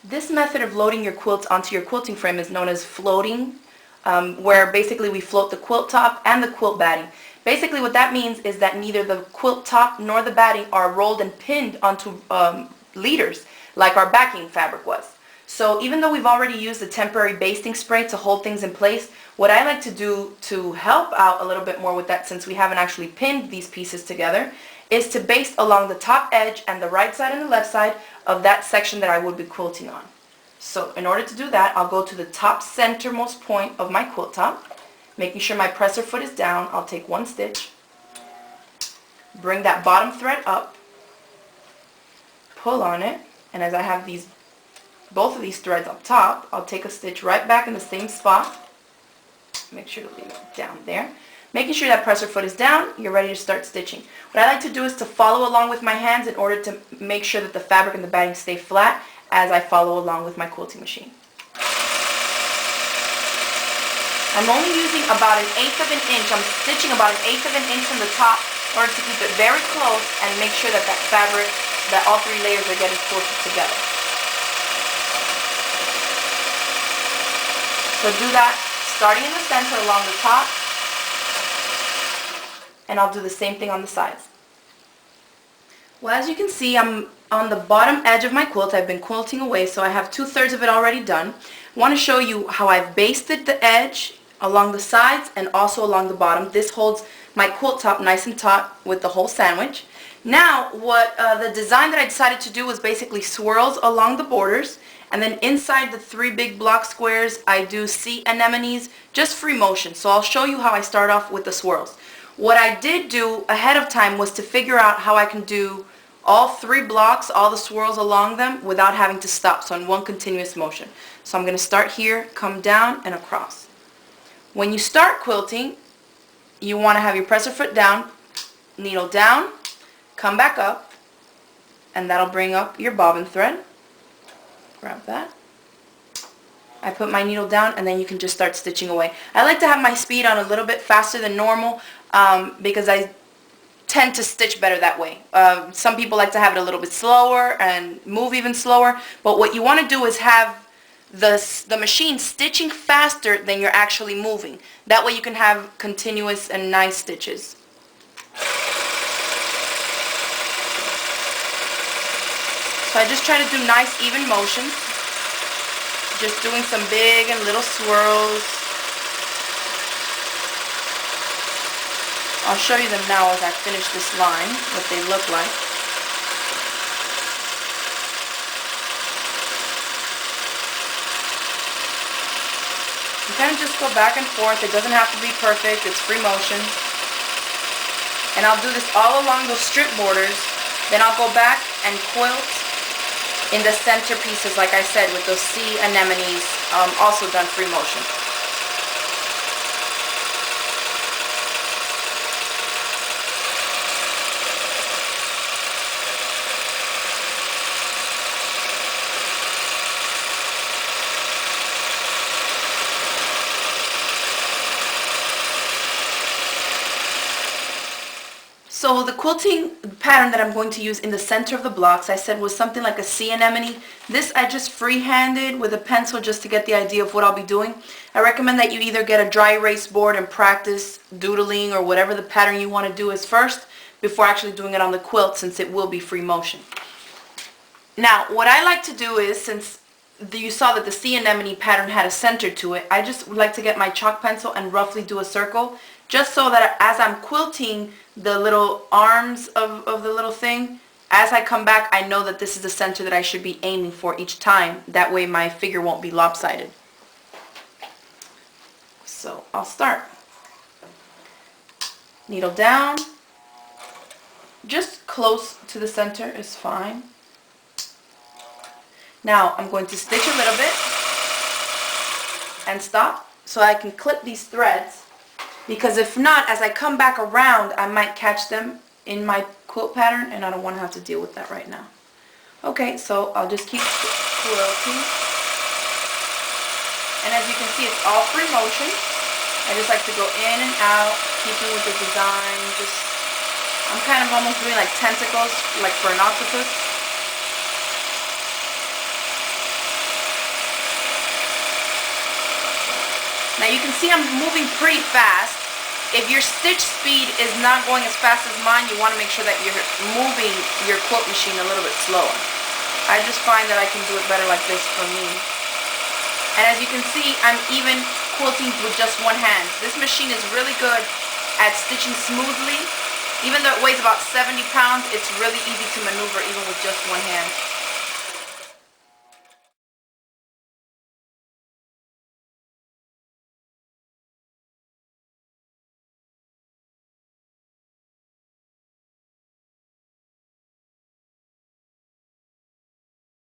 This method of loading your quilts onto your quilting frame is known as floating, where basically we float the quilt top and the quilt batting. Basically what that means is that neither the quilt top nor the batting are rolled and pinned onto leaders like our backing fabric was. So even though we've already used a temporary basting spray to hold things in place, what I like to do to help out a little bit more with that, since we haven't actually pinned these pieces together, is to baste along the top edge and the right side and the left side of that section that I would be quilting on. So in order to do that, I'll go to the top centermost point of my quilt top, making sure my presser foot is down. I'll take one stitch, bring that bottom thread up, pull on it, and as I have both of these threads up top, I'll take a stitch right back in the same spot. Make sure to leave it down there. Making sure that presser foot is down, you're ready to start stitching. What I like to do is to follow along with my hands in order to make sure that the fabric and the batting stay flat as I follow along with my quilting machine. I'm only using about 1/8 of an inch. I'm stitching about 1/8 of an inch from the top in order to keep it very close and make sure that that fabric, that all 3 layers are getting quilted together. So do that starting in the center along the top, and I'll do the same thing on the sides. Well, as you can see, I'm on the bottom edge of my quilt. I've been quilting away, so I have 2/3 of it already done. I want to show you how I've basted the edge along the sides and also along the bottom. This holds my quilt top nice and taut with the whole sandwich. Now, what the design that I decided to do was basically swirls along the borders, and then inside the 3 big block squares, I do sea anemones, just free motion. So I'll show you how I start off with the swirls. What I did do ahead of time was to figure out how I can do all 3 blocks, all the swirls along them, without having to stop, so in one continuous motion. So I'm going to start here, come down, and across. When you start quilting, you want to have your presser foot down, needle down, come back up, and that'll bring up your bobbin thread. Grab that. I put my needle down, and then you can just start stitching away. I like to have my speed on a little bit faster than normal because I tend to stitch better that way. Some people like to have it a little bit slower and move even slower, but what you want to do is have the machine stitching faster than you're actually moving. That way you can have continuous and nice stitches. So I just try to do nice even motions, just doing some big and little swirls. I'll show you them now as I finish this line, what they look like. You kind of just go back and forth. It doesn't have to be perfect. It's free motion. And I'll do this all along those strip borders. Then I'll go back and quilt in the center pieces, like I said, with those sea anemones, also done free motion. So the quilting pattern that I'm going to use in the center of the blocks, I said, was something like a sea anemone. This I just free-handed with a pencil just to get the idea of what I'll be doing. I recommend that you either get a dry erase board and practice doodling or whatever the pattern you want to do is first before actually doing it on the quilt, since it will be free motion. Now, what I like to do is, since you saw that the sea anemone pattern had a center to it, I just like to get my chalk pencil and roughly do a circle, just so that as I'm quilting the little arms of the little thing, as I come back, I know that this is the center that I should be aiming for each time. That way my figure won't be lopsided. So I'll start. Needle down. Just close to the center is fine. Now I'm going to stitch a little bit and stop so I can clip these threads, because if not, as I come back around, I might catch them in my quilt pattern, and I don't want to have to deal with that right now. Okay, so I'll just keep quilting. And as you can see, it's all free motion. I just like to go in and out, keeping with the design. I'm kind of almost doing like tentacles, like for an octopus. Now you can see I'm moving pretty fast. If your stitch speed is not going as fast as mine, you want to make sure that you're moving your quilt machine a little bit slower. I just find that I can do it better like this for me. And as you can see, I'm even quilting with just one hand. This machine is really good at stitching smoothly. Even though it weighs about 70 pounds, it's really easy to maneuver even with just one hand.